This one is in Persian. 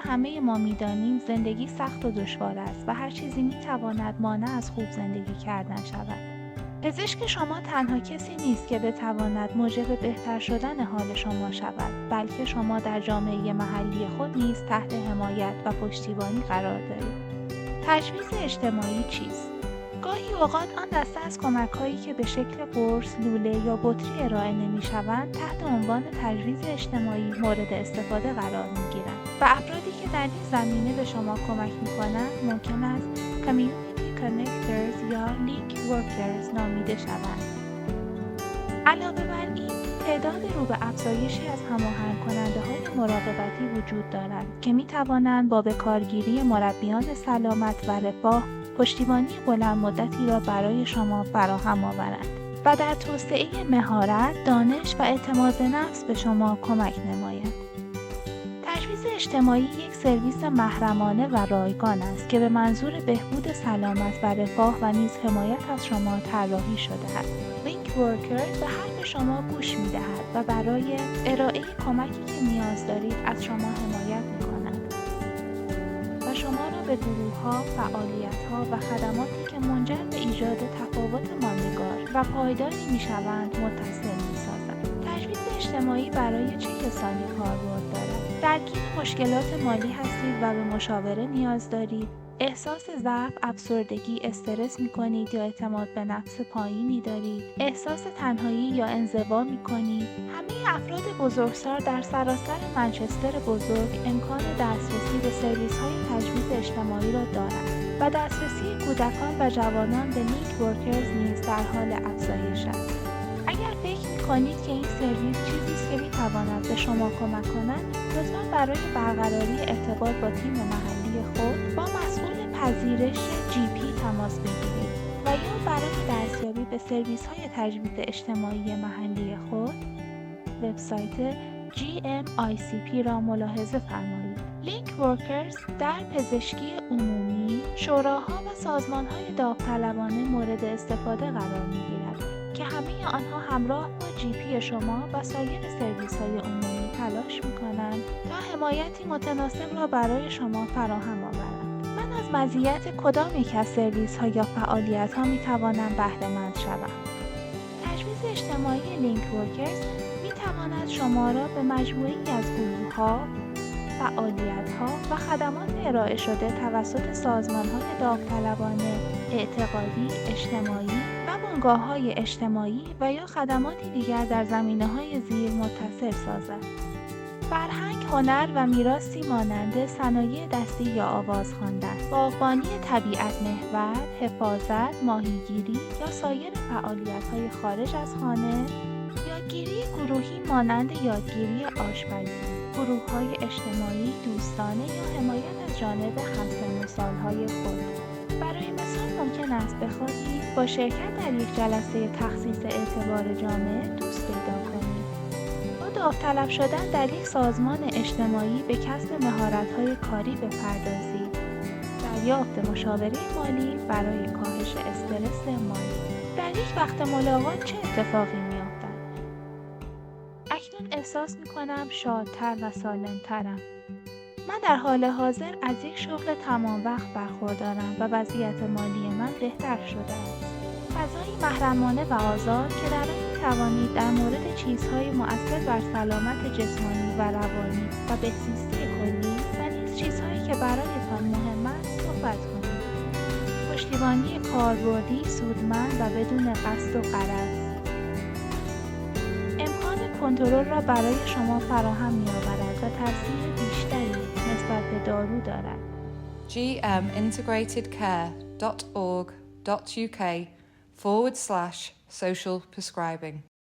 همه ما می‌دانیم زندگی سخت و دشوار است و هر چیزی می‌تواند مانع از خوب زندگی کردن شود. پزشک شما تنها کسی نیست که بتواند موجب بهتر شدن حال شما شود، بلکه شما در جامعه محلی خود نیز تحت حمایت و پشتیبانی قرار دارید. تجویز اجتماعی چیست؟ گاهی اوقات آن دسته از کمک‌هایی که به شکل قرص، لوله یا بطری ارائه نمی‌شوند، تحت عنوان تجویز اجتماعی مورد استفاده قرار می‌گیرند و افرادی که در این زمینه به شما کمک می‌کنند ممکن است کامیونیتی کانکترز یا لینک ورکرز نامیده شوند. علاوه بر این، تعداد رو به افزایشی از هماهنگ کننده‌های مراقبتی وجود دارد که می‌توانند با بکارگیری مربیان سلامت و رفاه پشتیبانی بلند مدتی را برای شما فراهم آورند و در توسعه مهارت، دانش و اعتماد به نفس به شما کمک نمایند. تجویز اجتماعی یک سرویس محرمانه و رایگان است که به منظور بهبود سلامت و رفاه و نیز حمایت از شما طراحی شده است. لینک ورکر به حرف شما گوش می‌دهد و برای ارائه کمکی که نیاز دارید از شما حمایت می‌کند و شما را به گروه‌ها، فعالیت‌ها و خدماتی که منجر به ایجاد تفاوت ماندگار و پایداری می‌شوند متصل می‌سازد. تجویز اجتماعی برای چه کسانی کاربرد دارد؟ درگیر مشکلات مالی هستید و به مشاوره نیاز دارید؟ احساس ضعف، افسردگی، استرس می‌کنید یا اعتماد به نفس پایینی دارید؟ احساس تنهایی یا انزوا می‌کنید؟ همه افراد بزرگسال در سراسر منچستر بزرگ امکان دسترسی به سرویس‌های تجویز اجتماعی را دارند و دسترسی کودکان و جوانان به لینک ورکرز نیز در حال افزایش است. اگر فکر می‌کنید که این سرویس چیزی است که می‌تواند به شما کمک کند، لطفاً برای برقراری ارتباط با تیم محلی خود با مسئول پذیرش GP تماس بگیرید و یا برای دستیابی به سرویس‌های تجویز اجتماعی محلی خود وبسایت GMICP را ملاحظه فرمایید. لینک ورکرز در پزشکی عمومی، شوراها و سازمان‌های داوطلبانه مورد استفاده قرار می‌گیرد که همه آنها همراه با GP شما و سایر سرویس‌های عمومی تلاش می‌کنند تا حمایتی متناسب را برای شما فراهم آورند. من از مزیت کدام یک از سرویس‌ها یا فعالیت‌ها می‌توانم بهره‌مند شوم؟ تجویز اجتماعی لینک ورکرز می‌تواند شما را به مجموعه‌ای از گروه‌ها، فعالیت‌ها و خدمات ارائه شده توسط سازمان‌های داوطلبانه، اعتقادی، اجتماعی و بنگاه‌های اجتماعی و یا خدماتی دیگر در زمینه‌های زیر متصل سازد. فرهنگ، هنر و میراثی مانند صنایع دستی یا آواز خواندن، باغبانی طبیعت محور، حفاظت، ماهیگیری یا سایر فعالیت‌های خارج از خانه، یادگیری گروهی مانند یادگیری آشپزی، گروه‌های اجتماعی، دوستانه یا حمایت از جانب همسن و سال‌های خود. برای مثال ممکن است بخواهید با شرکت در یک جلسه تخصیص اعتبار جامعه دوست پیدا کنید. با داوطلب شدن در یک سازمان اجتماعی به کسب مهارت‌های کاری بپردازید. دریافت مشاوره مالی برای کاهش استرس مالی. در یک وقت ملاقات چه اتفاقی می‌افتد؟ اکنون احساس می‌کنم شادتر و سالم‌ترم. من در حال حاضر از یک شغل تمام وقت برخوردارم و وضعیت مالی من بهتر شده است. فضایی محرمانه و آزاد که در آن می‌توانید در مورد چیزهای مؤثر بر سلامت جسمانی و روانی و بهزیستی کلی و نیز چیزهایی که برایتان مهم است صحبت کنید. پشتیبانی کاربردی، سودمند و بدون قصد و غرض. امکان کنترل را برای شما فراهم می‌آورد و تاثیر بیشتری نسبت به دارو دارد. gmintegratedcare.org.uk/social prescribing